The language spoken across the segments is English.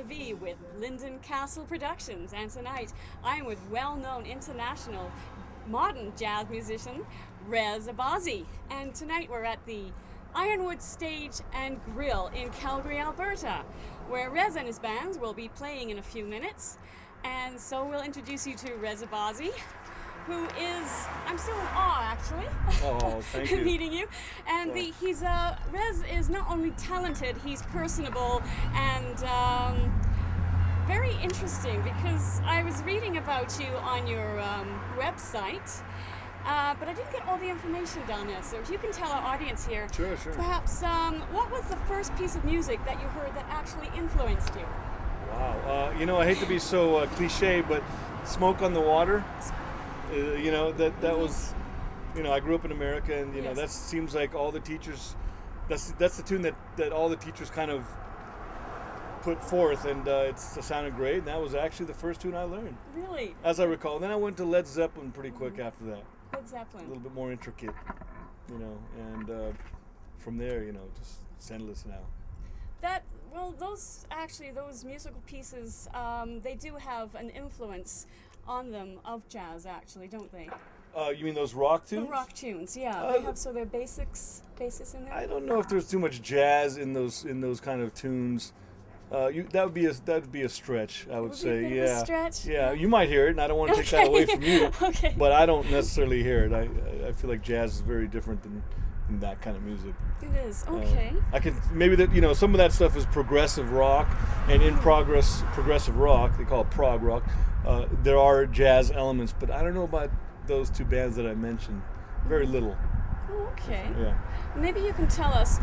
Aviv with Linden Castle Productions, and tonight I'm with well-known international modern jazz musician Rez Abbasi, and tonight we're at the Ironwood Stage and Grill in Calgary, Alberta, where Rez and his bands will be playing in a few minutes. And so we'll introduce you to Rez Abbasi, who is, I'm still in awe actually, thank you. meeting you. And Rez is not only talented, he's personable and very interesting, because I was reading about you on your website, but I didn't get all the information down there. So if you can tell our audience here, Sure. perhaps what was the first piece of music that you heard that actually influenced you? Wow. I hate to be so cliche, but Smoke on the Water, that was, I grew up in America, and, Yes. that seems like all the teachers, that's the tune that all the teachers kind of put forth, and it sounded great, and that was actually the first tune I learned, Really? as I recall. Then I went to Led Zeppelin pretty quick after that. Led A Zeppelin. little bit more intricate, and from there, just it's endless now. Those musical pieces, they do have an influence on them of jazz, actually, don't they? You mean those rock tunes? The rock tunes, yeah. They have their basis in there. I don't know if there's too much jazz in those kind of tunes. That would be a stretch, I would say. Be a bit of a stretch? Yeah. You might hear it, and I don't want to take that away from you. Okay. But I don't necessarily hear it. I feel like jazz is very different than that kind of music. It is. Okay. I can maybe that some of that stuff is progressive rock, and in progressive rock, they call it prog rock. There are jazz elements, but I don't know about those two bands that I mentioned. Very little. Oh, okay. Yeah. Maybe you can tell us,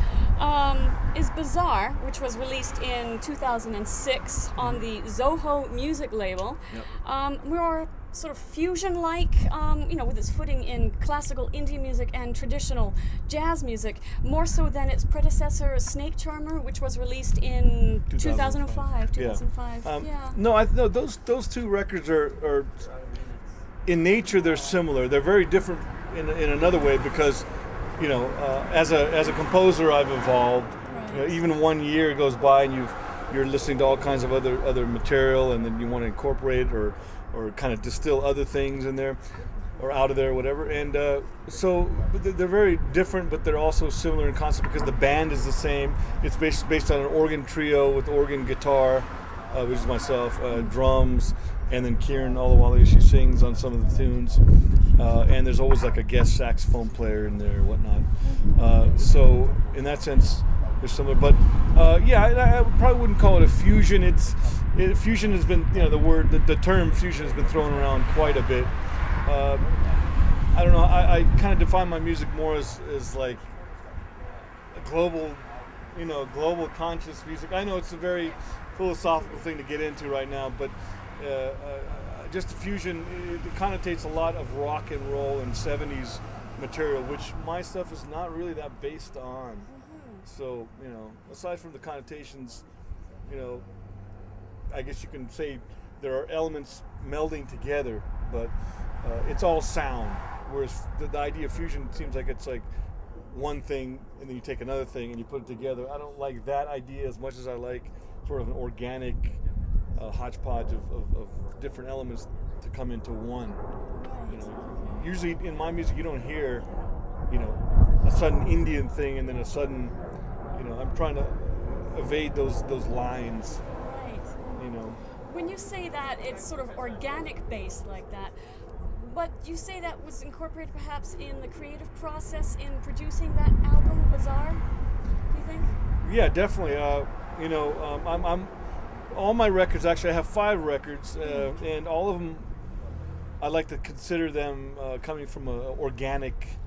is Bazaar, which was released in 2006 on the Zoho music label, more sort of fusion-like, with its footing in classical indie music and traditional jazz music, more so than its predecessor Snake Charmer, which was released in 2005. Yeah. No, those two records are in nature they're similar. They're very different in another way, because as a composer I've evolved. Right. Even 1 year goes by and you're listening to all kinds of other material, and then you want to incorporate or kind of distill other things in there or out of there, whatever. And so they're very different, but they're also similar in concept because the band is the same. It's based on an organ trio with organ, guitar, which is myself, drums, and then Kieran Olawale, she sings on some of the tunes. And there's always like a guest saxophone player in there or whatnot. So in that sense, there's similar. But I probably wouldn't call it a fusion. Fusion has been, the term fusion has been thrown around quite a bit. I don't know. I kind of define my music more as like a global conscious music. I know it's a very philosophical thing to get into right now, but just fusion, it connotates a lot of rock and roll and 70s material, which my stuff is not really that based on. So, aside from the connotations, I guess you can say there are elements melding together, but it's all sound. Whereas the idea of fusion seems like it's like one thing and then you take another thing and you put it together. I don't like that idea as much as I like sort of an organic hodgepodge of different elements to come into one. Usually in my music you don't hear, a sudden Indian thing and then a sudden, I'm trying to evade those lines. Right. When you say that it's sort of organic based like that, but you say that was incorporated perhaps in the creative process in producing that album, Bazaar, do you think? Yeah, definitely. I'm all my records, actually I have 5 records, and all of them I like to consider them coming from an organic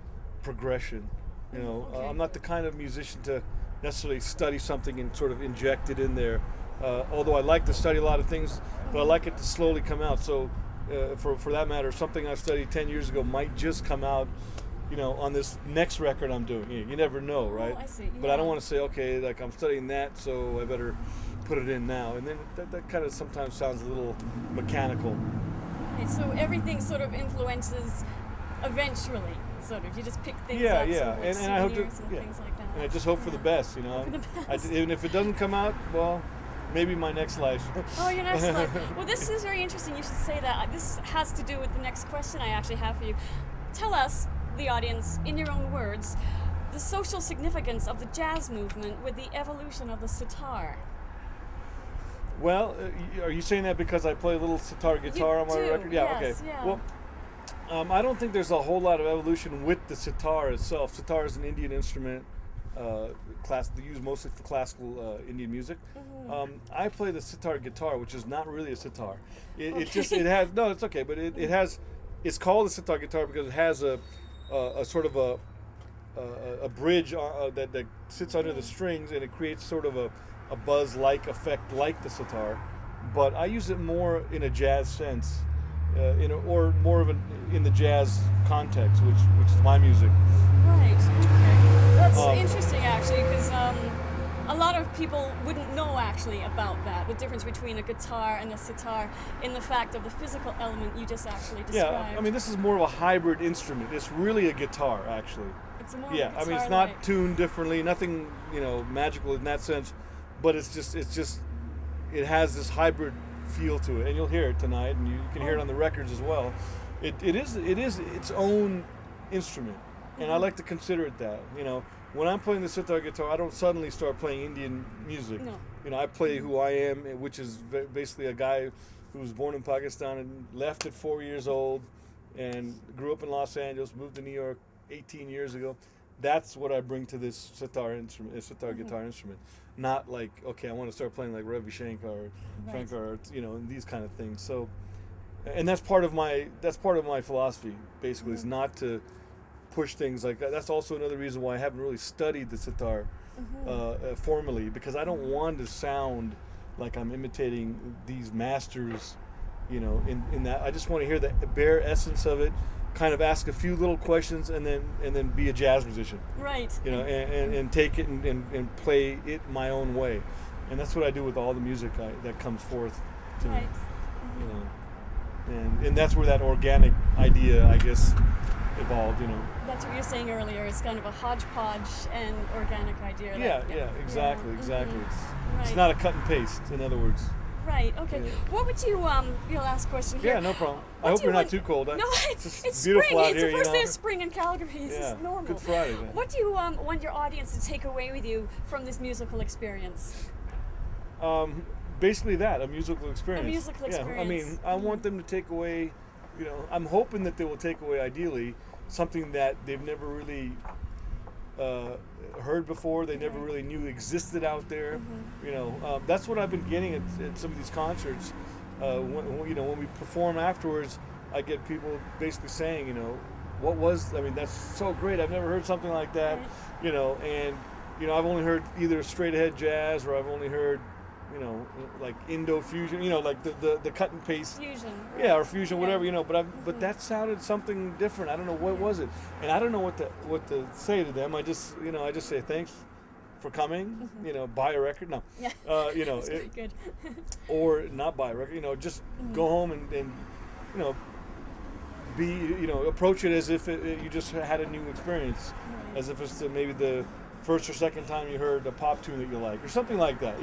progression. Okay. I'm not the kind of musician to necessarily study something and sort of inject it in there, although I like to study a lot of things, but I like it to slowly come out. So for that matter, something I studied 10 years ago might just come out on this next record I'm doing. You never know, right? Oh, I see. Yeah. But I don't want to say, okay, like I'm studying that, so I better put it in now. And then that kind of sometimes sounds a little mechanical. Right, so everything sort of influences eventually, sort of. You just pick things Yeah, up, yeah. sort of like And I hope to, souvenirs and things like that. And I just hope for the best, For the best. And if it doesn't come out, well, maybe my next life. Oh, your next life. Well, this is very interesting. You should say that. This has to do with the next question I actually have for you. Tell us, the audience, in your own words, the social significance of the jazz movement with the evolution of the sitar. Well, are you saying that because I play a little sitar guitar on my record? Yeah, yes, okay. yeah. Well, I don't think there's a whole lot of evolution with the sitar itself. Sitar is an Indian instrument, they use mostly for classical Indian music. Mm-hmm. I play the sitar guitar, which is not really a sitar. It Okay. it has no, it's okay, but it has. It's called a sitar guitar because it has a sort of a bridge that sits under the strings, and it creates sort of a buzz-like effect like the sitar. But I use it more in a jazz sense, or more of in the jazz context, which is my music. Right. Okay. That's Um, interesting, actually, because a lot of people wouldn't know actually about that, the difference between a guitar and a sitar, in the fact of the physical element you just actually described. Yeah, I mean, this is more of a hybrid instrument. It's really a guitar, actually. It's more Yeah, of a I mean, it's guitar-like. not tuned differently, nothing, magical in that sense, but it has this hybrid feel to it, and you'll hear it tonight, and you can hear it on the records as well. It is its own instrument, and I like to consider it that. When I'm playing the sitar guitar, I don't suddenly start playing Indian music. No. I play who I am, which is basically a guy who was born in Pakistan and left at 4 years old, and grew up in Los Angeles, moved to New York 18 years ago. That's what I bring to this sitar instrument, guitar instrument. Not like, okay, I want to start playing like Ravi Shankar or Right. Shankar, or, and these kind of things. So, and that's part of my philosophy. Basically, is not to push things like that. That's also another reason why I haven't really studied the sitar formally, because I don't want to sound like I'm imitating these masters. In that, I just want to hear the bare essence of it. Kind of ask a few little questions and then be a jazz musician. Right. And take it and play it my own way, and that's what I do with all the music that comes forth to me. Right. And that's where that organic idea, I guess, evolved. That's what you were saying earlier. It's kind of a hodgepodge and organic idea. Exactly. It's Right. not a cut and paste. In other words. Right. Okay. Yeah. What would you your last question here? Yeah, no problem. What I hope do you're you not too cold. No, it's beautiful spring. out It's here, the first day of spring in Calgary. This Yeah, is normal. Good Friday. Man. What do you want your audience to take away with you from this musical experience? Basically a musical experience. A musical experience. Yeah, I mean, I want them to take away, I'm hoping that they will take away, ideally, something that they've never really heard before, they never really knew existed out there. That's what I've been getting at some of these concerts. When we perform afterwards, I get people basically saying, that's so great, I've never heard something like that. Right. I've only heard either straight ahead jazz, or I've only heard like Indo fusion, like the cut and paste. Fusion. Yeah, or fusion, Yeah. whatever. But that sounded something different. I don't know what was it, and I don't know what to say to them. I just say thanks for coming. Buy a record. No. Yeah. That's very good. Or not buy a record. Just go home and be approach it as if you just had a new experience, Right. as if it's maybe the first or second time you heard a pop tune that you like, or something like that.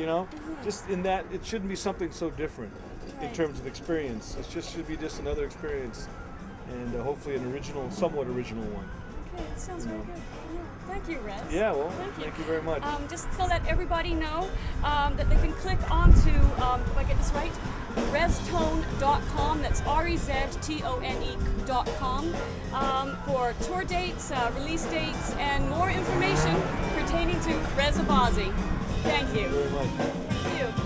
Just in that, it shouldn't be something so different in Right. terms of experience. It should be just another experience, and hopefully an somewhat original one. Okay, that sounds very good. Yeah. Thank you, Rez. Yeah, well, Thank thank you very much. Just so that everybody know that they can click onto, if I get this right, reztone.com. That's reztone.com for tour dates, release dates, and more information pertaining to Rez Abbasi. Thank you. Very much. Thank you.